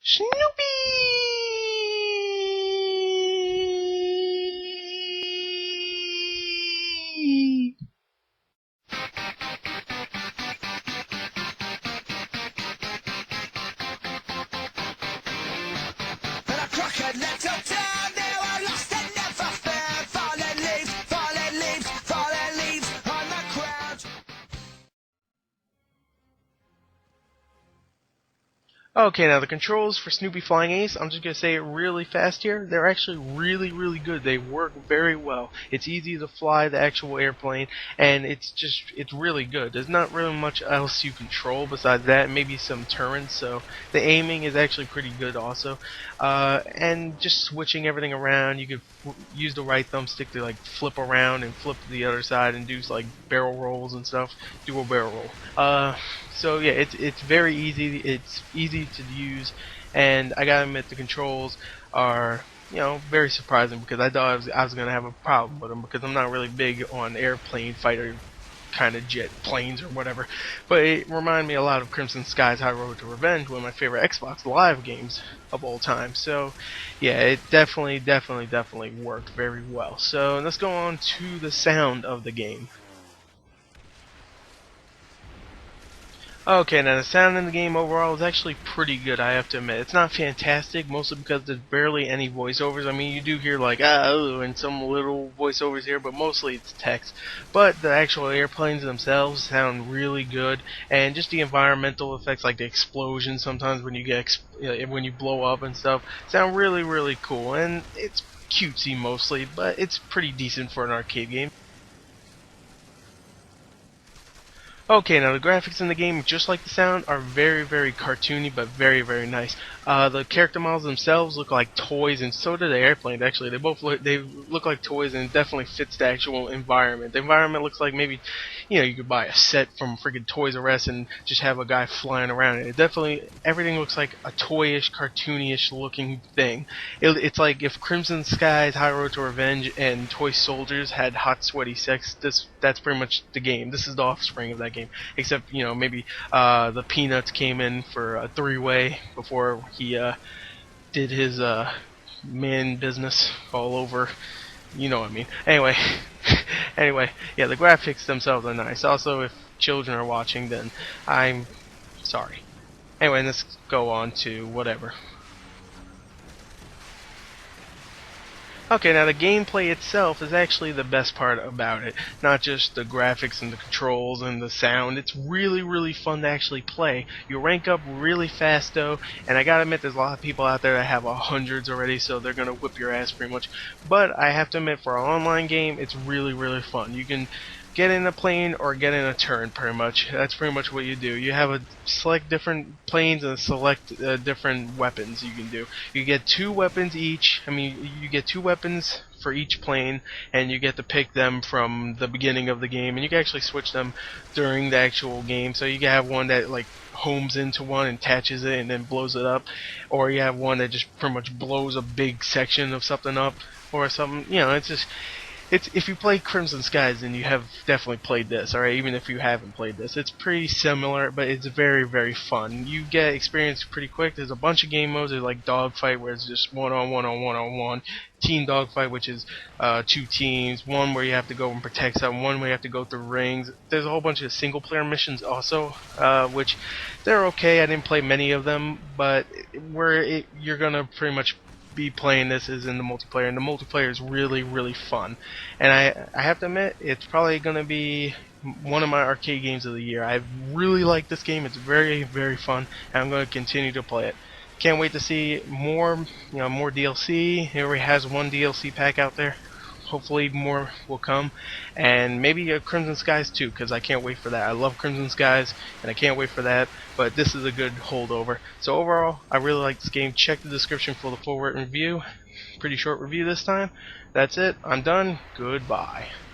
Snoopy! And a crooked little town, they were lost and never found. Fallen leaves on the ground. Okay, now the controls for Snoopy Flying Ace, I'm just going to say it really fast here. They're actually really good. They work very well. It's easy to fly the actual airplane, and it's really good. There's not really much else you control besides that, maybe some turrets, so the aiming is actually pretty good also. And just switching everything around, you could use the right thumbstick to like flip around and flip to the other side and do like barrel rolls and stuff. Do a barrel roll. So yeah, it's very easy. It's easy to use, and I gotta admit the controls are very surprising because I thought I was gonna have a problem with them because I'm not really big on airplane fighter kind of jet planes or whatever. But it reminded me a lot of Crimson Sky's High Road to Revenge, one of my favorite Xbox Live games of all time. So yeah, it definitely worked very well. So let's go on to the sound of the game. Okay, now the sound in the game overall is actually pretty good, I have to admit. It's not fantastic, mostly because there's barely any voiceovers. I mean, you do hear like, oh, and some little voiceovers here, but mostly it's text. But the actual airplanes themselves sound really good, and just the environmental effects, like the explosions sometimes when you get when you blow up and stuff, sound really cool. And it's cutesy mostly, but it's pretty decent for an arcade game. Okay, now the graphics in the game, just like the sound, are very cartoony, but very nice. The character models themselves look like toys, and so do the airplanes. Actually, they look like toys, and it definitely fits the actual environment. The environment looks like maybe, you could buy a set from freaking Toys R Us and just have a guy flying around. It definitely everything looks like a toyish, cartoonish looking thing. It's like if Crimson Skies, High Road to Revenge, and Toy Soldiers had hot, sweaty sex. That's pretty much the game. This is the offspring of that game, except maybe the Peanuts came in for a three-way before he did his man business all over. You know what I mean. Anyway, anyway, yeah, the graphics themselves are nice. Also, if children are watching, then I'm sorry. Anyway, let's go on to whatever. Okay, now the gameplay itself is actually the best part about it. Not just the graphics and the controls and the sound. It's really fun to actually play. You rank up really fast though, and I gotta admit there's a lot of people out there that have hundreds already, so they're gonna whip your ass pretty much. But I have to admit, for an online game, it's really fun. You can get in a plane or get in a turn, pretty much. That's pretty much what you do. You have a select different planes and select different weapons you can do. You get two weapons each. I mean, you get two weapons for each plane, and you get to pick them from the beginning of the game, and you can actually switch them during the actual game. So you can have one that like homes into one and attaches it and then blows it up, or you have one that just pretty much blows a big section of something up or something. It's just if you play Crimson Skies, then you have definitely played this, alright? Even if you haven't played this, it's pretty similar, but it's very fun. You get experience pretty quick. There's a bunch of game modes. There's like dogfight, where it's just one-on-one, team dogfight, which is two teams, one where you have to go and protect someone, one where you have to go through rings. There's a whole bunch of single player missions also, which they're okay. I didn't play many of them, but you're gonna pretty much be playing this is in the multiplayer, and the multiplayer is really fun. And I have to admit, it's probably going to be one of my arcade games of the year. I really like this game. It's very fun, and I'm going to continue to play it. Can't wait to see more more DLC. It already has one DLC pack out there. Hopefully more will come, and maybe a Crimson Skies too, because I can't wait for that. I love Crimson Skies, and I can't wait for that, but this is a good holdover. So overall, I really like this game. Check the description for the full written review. Pretty short review this time. That's it. I'm done. Goodbye.